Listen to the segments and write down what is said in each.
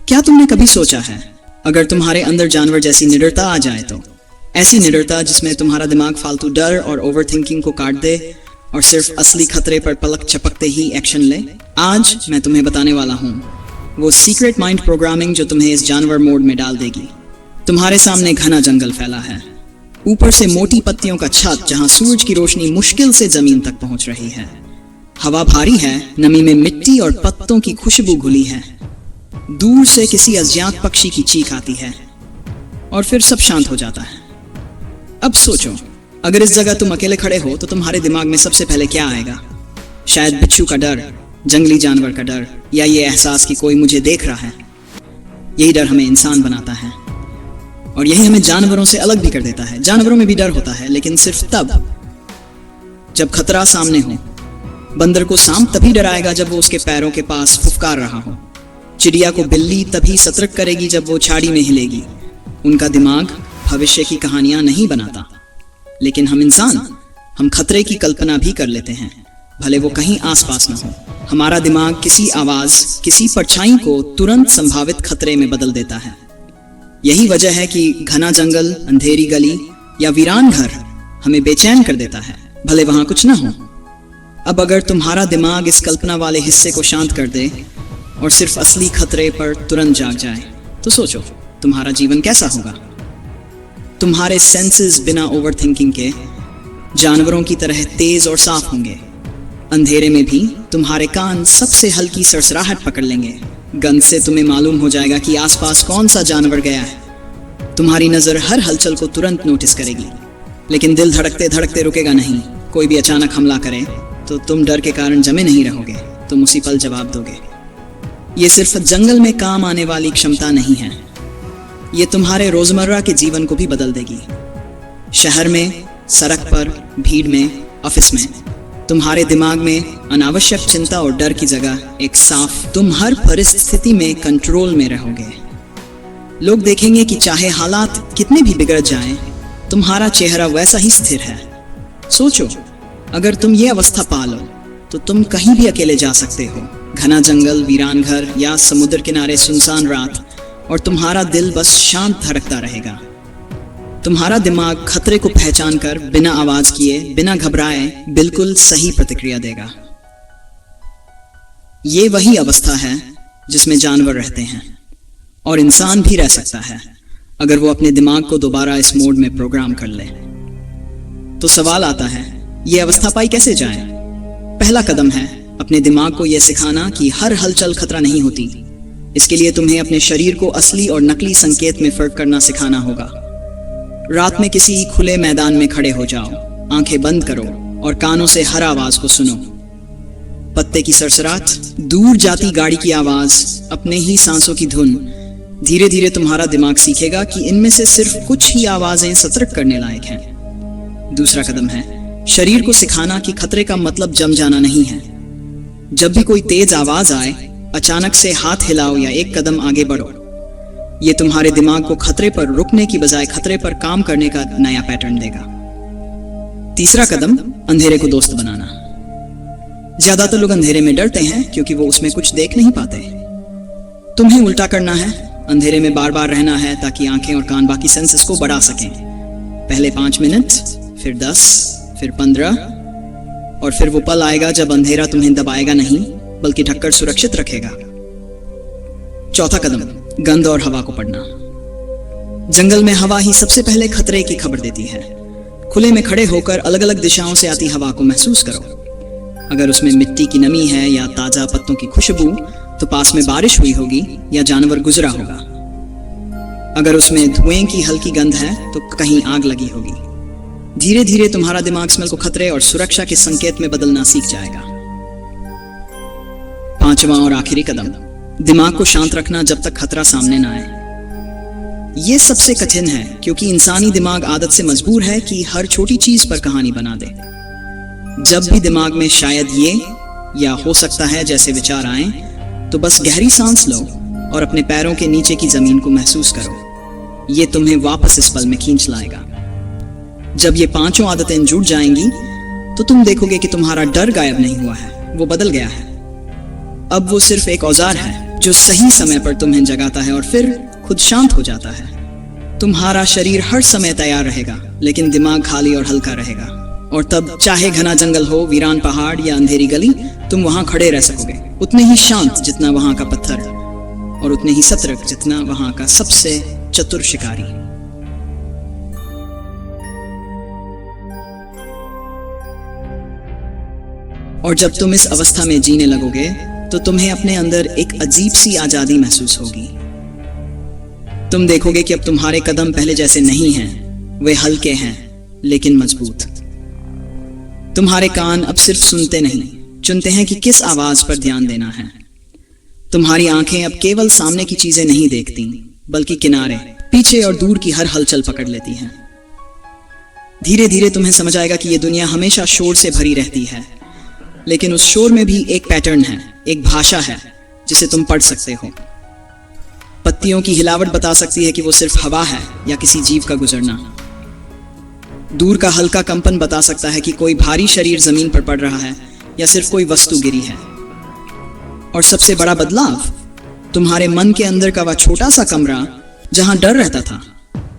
क्या तुमने कभी सोचा है, अगर तुम्हारे अंदर जानवर जैसी निडरता आ जाए तो? ऐसी निडरता जिसमें तुम्हारा दिमाग फालतू डर और ओवरथिंकिंग को काट दे और सिर्फ असली खतरे पर पलक झपकते ही एक्शन ले। आज मैं तुम्हें बताने वाला हूँ वो सीक्रेट माइंड प्रोग्रामिंग जो तुम्हें इस जानवर मोड में डाल देगी। तुम्हारे सामने घना जंगल फैला है, ऊपर से मोटी पत्तियों का छत जहाँ सूरज की रोशनी मुश्किल से जमीन तक पहुंच रही है। हवा भारी है, नमी में मिट्टी और पत्तों की खुशबू घुली है। दूर से किसी अज्ञात पक्षी की चीख आती है और फिर सब शांत हो जाता है। अब सोचो, अगर इस जगह तुम अकेले खड़े हो तो तुम्हारे दिमाग में सबसे पहले क्या आएगा? शायद बिच्छू का डर, जंगली जानवर का डर, या ये एहसास कि कोई मुझे देख रहा है। यही डर हमें इंसान बनाता है और यही हमें जानवरों से अलग भी कर देता है। जानवरों में भी डर होता है, लेकिन सिर्फ तब जब खतरा सामने हो। बंदर को सांप तभी डराएगा जब वो उसके पैरों के पास फुफकार रहा हो। चिड़िया को बिल्ली तभी सतर्क करेगी जब वो झाड़ी में हिलेगी। उनका दिमाग भविष्य की कहानियां नहीं बनाता, लेकिन हम इंसान, हम खतरे की कल्पना भी कर लेते हैं, भले वो कहीं आसपास न हो। हमारा दिमाग किसी आवाज, किसी परछाई को तुरंत संभावित खतरे में बदल देता है। यही वजह है कि घना जंगल, अंधेरी गली या वीरान घर हमें बेचैन कर देता है, भले वहां कुछ न हो। अब अगर तुम्हारा दिमाग इस कल्पना वाले हिस्से को शांत कर दे और सिर्फ असली खतरे पर तुरंत जाग जाए, तो सोचो तुम्हारा जीवन कैसा होगा। तुम्हारे सेंसेस बिना ओवरथिंकिंग के जानवरों की तरह तेज और साफ होंगे। अंधेरे में भी तुम्हारे कान सबसे हल्की सरसराहट पकड़ लेंगे। गंध से तुम्हें मालूम हो जाएगा कि आसपास कौन सा जानवर गया है। तुम्हारी नजर हर हलचल को तुरंत नोटिस करेगी, लेकिन दिल धड़कते धड़कते रुकेगा नहीं। कोई भी अचानक हमला करे तो तुम डर के कारण जमे नहीं रहोगे, तुम उसी पल जवाब दोगे। ये सिर्फ जंगल में काम आने वाली क्षमता नहीं है, ये तुम्हारे रोजमर्रा के जीवन को भी बदल देगी। शहर में, सड़क पर, भीड़ में, ऑफिस में, तुम्हारे दिमाग में अनावश्यक चिंता और डर की जगह एक साफ, तुम हर परिस्थिति में कंट्रोल में रहोगे। लोग देखेंगे कि चाहे हालात कितने भी बिगड़ जाएं, तुम्हारा चेहरा वैसा ही स्थिर है। सोचो, अगर तुम ये अवस्था पा लो तो तुम कहीं भी अकेले जा सकते हो। घना जंगल, वीरान घर या समुद्र किनारे सुनसान रात, और तुम्हारा दिल बस शांत धड़कता रहेगा। तुम्हारा दिमाग खतरे को पहचान कर बिना आवाज किए, बिना घबराए बिल्कुल सही प्रतिक्रिया देगा। ये वही अवस्था है जिसमें जानवर रहते हैं और इंसान भी रह सकता है, अगर वो अपने दिमाग को दोबारा इस मोड में प्रोग्राम कर ले। तो सवाल आता है, ये अवस्था पाई कैसे जाए? पहला कदम है अपने दिमाग को यह सिखाना कि हर हलचल खतरा नहीं होती। इसके लिए तुम्हें अपने शरीर को असली और नकली संकेत में फर्क करना सिखाना होगा। रात में किसी खुले मैदान में खड़े हो जाओ, आंखें बंद करो और कानों से हर आवाज को सुनो। पत्ते की सरसराहट, दूर जाती गाड़ी की आवाज, अपने ही सांसों की धुन। धीरे धीरे तुम्हारा दिमाग सीखेगा कि इनमें से सिर्फ कुछ ही आवाजें सतर्क करने लायक हैं। दूसरा कदम है शरीर को सिखाना कि खतरे का मतलब जम जाना नहीं है। जब भी कोई तेज आवाज आए, अचानक से हाथ हिलाओ या एक कदम आगे बढ़ो। ये तुम्हारे दिमाग को खतरे पर रुकने की बजाय खतरे पर काम करने का नया पैटर्न देगा। तीसरा कदम, अंधेरे को दोस्त बनाना। ज्यादातर लोग अंधेरे में डरते हैं क्योंकि वो उसमें कुछ देख नहीं पाते। तुम्हें उल्टा करना है, अंधेरे में बार बार रहना है ताकि आंखें और कान बाकी सेंसेस को बढ़ा सकें। पहले 5 मिनट, फिर 10, फिर 15, और फिर वो पल आएगा जब अंधेरा तुम्हें दबाएगा नहीं बल्कि ढककर सुरक्षित रखेगा। चौथा कदम, गंध और हवा को पढ़ना। जंगल में हवा ही सबसे पहले खतरे की खबर देती है। खुले में खड़े होकर अलग अलग दिशाओं से आती हवा को महसूस करो। अगर उसमें मिट्टी की नमी है या ताजा पत्तों की खुशबू, तो पास में बारिश हुई होगी या जानवर गुजरा होगा। अगर उसमें धुएं की हल्की गंध है तो कहीं आग लगी होगी। धीरे धीरे तुम्हारा दिमाग स्मेल को खतरे और सुरक्षा के संकेत में बदलना सीख जाएगा। पांचवां और आखिरी कदम, दिमाग को शांत रखना जब तक खतरा सामने ना आए। यह सबसे कठिन है क्योंकि इंसानी दिमाग आदत से मजबूर है कि हर छोटी चीज पर कहानी बना दे। जब भी दिमाग में शायद ये या हो सकता है जैसे विचार आए, तो बस गहरी सांस लो और अपने पैरों के नीचे की जमीन को महसूस करो। ये तुम्हें वापस इस पल में खींच लाएगा। जब ये पांचों आदतें जुड़ जाएंगी तो तुम देखोगे कि तुम्हारा डर गायब नहीं हुआ है, वो बदल गया है। अब वो सिर्फ एक औजार है जो सही समय पर तुम्हें जगाता है और फिर खुद शांत हो जाता है। तुम्हारा शरीर हर समय तैयार रहेगा, लेकिन दिमाग खाली और हल्का रहेगा। और तब चाहे घना जंगल हो, वीरान पहाड़ या अंधेरी गली, तुम वहां खड़े रह सकोगे, उतने ही शांत जितना वहां का पत्थर और उतने ही सतर्क जितना वहां का सबसे चतुर शिकारी। और जब तुम इस अवस्था में जीने लगोगे तो तुम्हें अपने अंदर एक अजीब सी आजादी महसूस होगी। तुम देखोगे कि अब तुम्हारे कदम पहले जैसे नहीं हैं, वे हल्के हैं लेकिन मजबूत। तुम्हारे कान अब सिर्फ सुनते नहीं, चुनते हैं कि किस आवाज पर ध्यान देना है। तुम्हारी आंखें अब केवल सामने की चीजें नहीं देखती, बल्कि किनारे, पीछे और दूर की हर हलचल पकड़ लेती हैं। धीरे धीरे तुम्हें समझ आएगा कि यह दुनिया हमेशा शोर से भरी रहती है, लेकिन उस शोर में भी एक पैटर्न है, एक भाषा है जिसे तुम पढ़ सकते हो। पत्तियों की हिलावट बता सकती है कि वो सिर्फ हवा है या किसी जीव का गुजरना। दूर का हल्का कंपन बता सकता है कि कोई भारी शरीर जमीन पर पड़ रहा है या सिर्फ कोई वस्तु गिरी है। और सबसे बड़ा बदलाव, तुम्हारे मन के अंदर का वह छोटा सा कमरा जहां डर रहता था,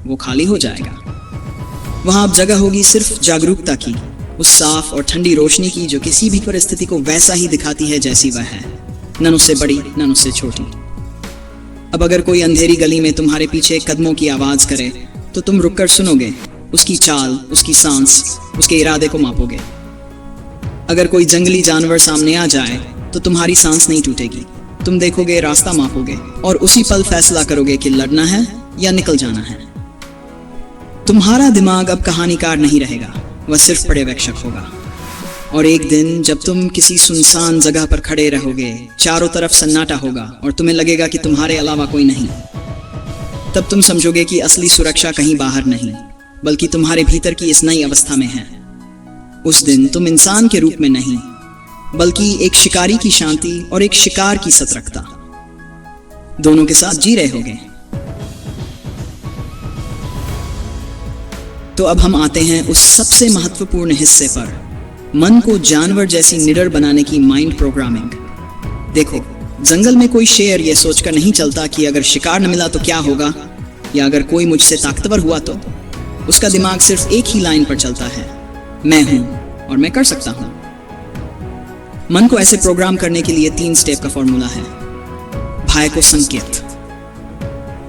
वो खाली हो जाएगा। वहां अब जगह होगी सिर्फ जागरूकता की, उस साफ और ठंडी रोशनी की जो किसी भी परिस्थिति को वैसा ही दिखाती है जैसी वह है, न उससे बड़ी न उससे छोटी। अब अगर कोई अंधेरी गली में तुम्हारे पीछे कदमों की आवाज करे तो तुम रुककर सुनोगे, उसकी चाल, उसकी सांस, उसके इरादे को मापोगे। अगर कोई जंगली जानवर सामने आ जाए तो तुम्हारी सांस नहीं टूटेगी, तुम देखोगे, रास्ता मापोगे और उसी पल फैसला करोगे कि लड़ना है या निकल जाना है। तुम्हारा दिमाग अब कहानीकार नहीं रहेगा, वह सिर्फ पर्यवेक्षक होगा। और एक दिन जब तुम किसी सुनसान जगह पर खड़े रहोगे, चारों तरफ सन्नाटा होगा और तुम्हें लगेगा कि तुम्हारे अलावा कोई नहीं, तब तुम समझोगे कि असली सुरक्षा कहीं बाहर नहीं, बल्कि तुम्हारे भीतर की इस नई अवस्था में है। उस दिन तुम इंसान के रूप में नहीं, बल्कि एक शिकारी की शांति और एक शिकार की सतर्कता, दोनों के साथ जी रहे होगे। तो अब हम आते हैं उस सबसे महत्वपूर्ण हिस्से पर, मन को जानवर जैसी निडर बनाने की माइंड प्रोग्रामिंग। देखो, जंगल में कोई शेर ये सोचकर नहीं चलता कि अगर शिकार न मिला तो क्या होगा, या अगर कोई मुझसे ताकतवर हुआ तो। उसका दिमाग सिर्फ एक ही लाइन पर चलता है, मैं हूं और मैं कर सकता हूं। मन को ऐसे प्रोग्राम करने के लिए 3 स्टेप का फॉर्मूला है। भय को संकेत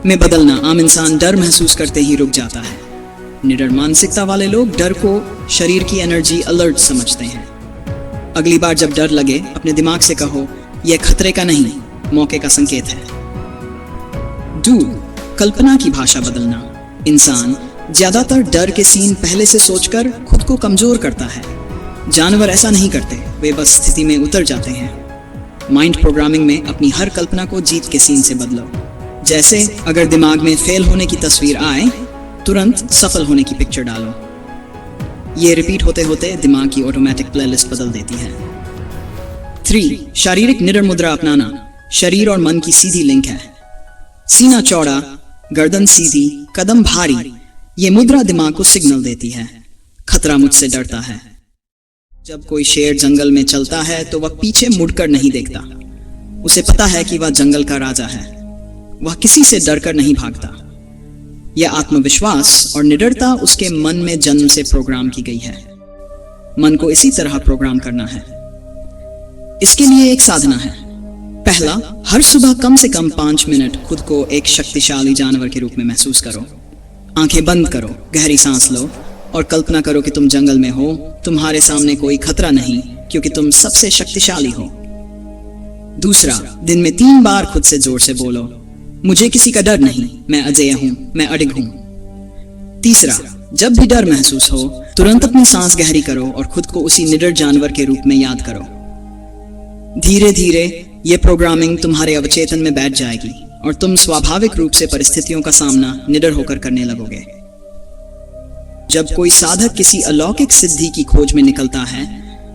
में बदलना। आम इंसान डर महसूस करते ही रुक जाता है। निडर मानसिकता वाले लोग डर को शरीर की एनर्जी, अलर्ट समझते हैं। अगली बार जब डर लगे, अपने दिमाग से कहो, यह खतरे का नहीं, मौके का संकेत है। डू, कल्पना की भाषा बदलना। इंसान ज्यादातर डर के सीन पहले से सोचकर खुद को कमजोर करता है। जानवर ऐसा नहीं करते, वे बस स्थिति में उतर जाते हैं। माइंड प्रोग्रामिंग में अपनी हर कल्पना को जीत के सीन से बदलो। जैसे अगर दिमाग में फेल होने की तस्वीर आए, तुरंत सफल होने की पिक्चर डालो। ये रिपीट होते होते दिमाग की ऑटोमेटिक प्लेलिस्ट बदल देती है। 3. शारीरिक निडर मुद्रा अपनाना। शरीर और मन की सीधी लिंक है। सीना चौड़ा, गर्दन सीधी, कदम भारी। ये मुद्रा दिमाग को सिग्नल देती है, खतरा मुझसे डरता है। जब कोई शेर जंगल में चलता है तो वह पीछे मुड़कर नहीं देखता। उसे पता है कि वह जंगल का राजा है। वह किसी से डरकर नहीं भागता। यह आत्मविश्वास और निडरता उसके मन में जन्म से प्रोग्राम की गई है। मन को इसी तरह प्रोग्राम करना है। इसके लिए एक साधना है। पहला, हर सुबह कम से कम 5 मिनट खुद को एक शक्तिशाली जानवर के रूप में महसूस करो। आंखें बंद करो, गहरी सांस लो और कल्पना करो कि तुम जंगल में हो। तुम्हारे सामने कोई खतरा नहीं, क्योंकि तुम सबसे शक्तिशाली हो। दूसरा, दिन में 3 बार खुद से जोर से बोलो, मुझे किसी का डर नहीं, मैं अजेय हूं, मैं अडिग हूं। तीसरा, जब भी डर महसूस हो, तुरंत अपनी सांस गहरी करो और खुद को उसी निडर जानवर के रूप में याद करो। धीरे धीरे ये प्रोग्रामिंग तुम्हारे अवचेतन में बैठ जाएगी और तुम स्वाभाविक रूप से परिस्थितियों का सामना निडर होकर करने लगोगे। जब कोई साधक किसी अलौकिक सिद्धि की खोज में निकलता है,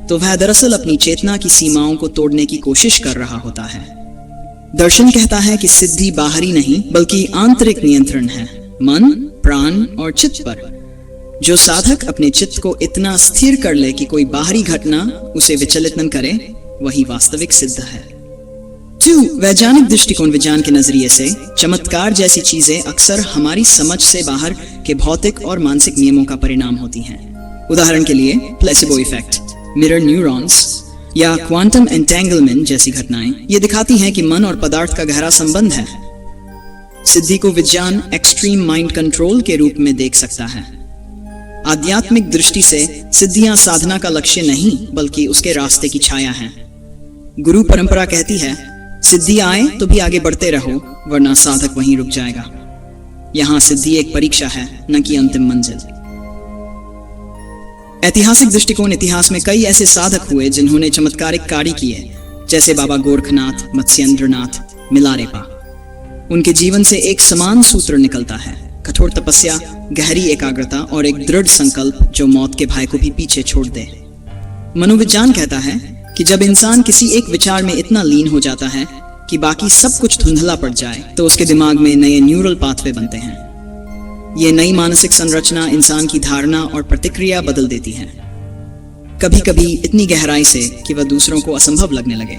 तो वह दरअसल अपनी चेतना की सीमाओं को तोड़ने की कोशिश कर रहा होता है। दर्शन कहता है कि सिद्धि बाहरी नहीं, बल्कि आंतरिक नियंत्रण है, मन, प्राण और चित्त पर। जो साधक अपने चित्त को इतना स्थिर कर ले कि कोई बाहरी घटना उसे विचलित न करे, वही वास्तविक सिद्ध है। 2. वैज्ञानिक दृष्टिकोण। विज्ञान के नजरिए से चमत्कार जैसी चीजें अक्सर हमारी समझ से बाहर के भौतिक और मानसिक नियमों का परिणाम होती हैं। उदाहरण के लिए प्लेसिबो इफेक्ट, मिरर न्यूरॉन्स या क्वांटम एंटेंगलमेंट जैसी घटनाएं ये दिखाती हैं कि मन और पदार्थ का गहरा संबंध है। सिद्धि को विज्ञान एक्सट्रीम माइंड कंट्रोल के रूप में देख सकता है। आध्यात्मिक दृष्टि से सिद्धियां साधना का लक्ष्य नहीं बल्कि उसके रास्ते की छाया हैं। गुरु परंपरा कहती है, सिद्धि आए तो भी आगे बढ़ते रहो वरना साधक वहीं रुक जाएगा। यहां सिद्धि एक परीक्षा है न कि अंतिम मंजिल। ऐतिहासिक दृष्टिकोण। इतिहास में कई ऐसे साधक हुए जिन्होंने चमत्कारिक कार्य किए, जैसे बाबा गोरखनाथ, मत्स्येंद्रनाथ, मिलारेपा। उनके जीवन से एक समान सूत्र निकलता है, कठोर तपस्या, गहरी एकाग्रता और एक दृढ़ संकल्प जो मौत के भय को भी पीछे छोड़ दे। मनोविज्ञान कहता है कि जब इंसान किसी एक विचार में इतना लीन हो जाता है कि बाकी सब कुछ धुंधला पड़ जाए तो उसके दिमाग में नए न्यूरल पाथवे बनते हैं। ये नई मानसिक संरचना इंसान की धारणा और प्रतिक्रिया बदल देती है, कभी कभी इतनी गहराई से कि वह दूसरों को असंभव लगने लगे।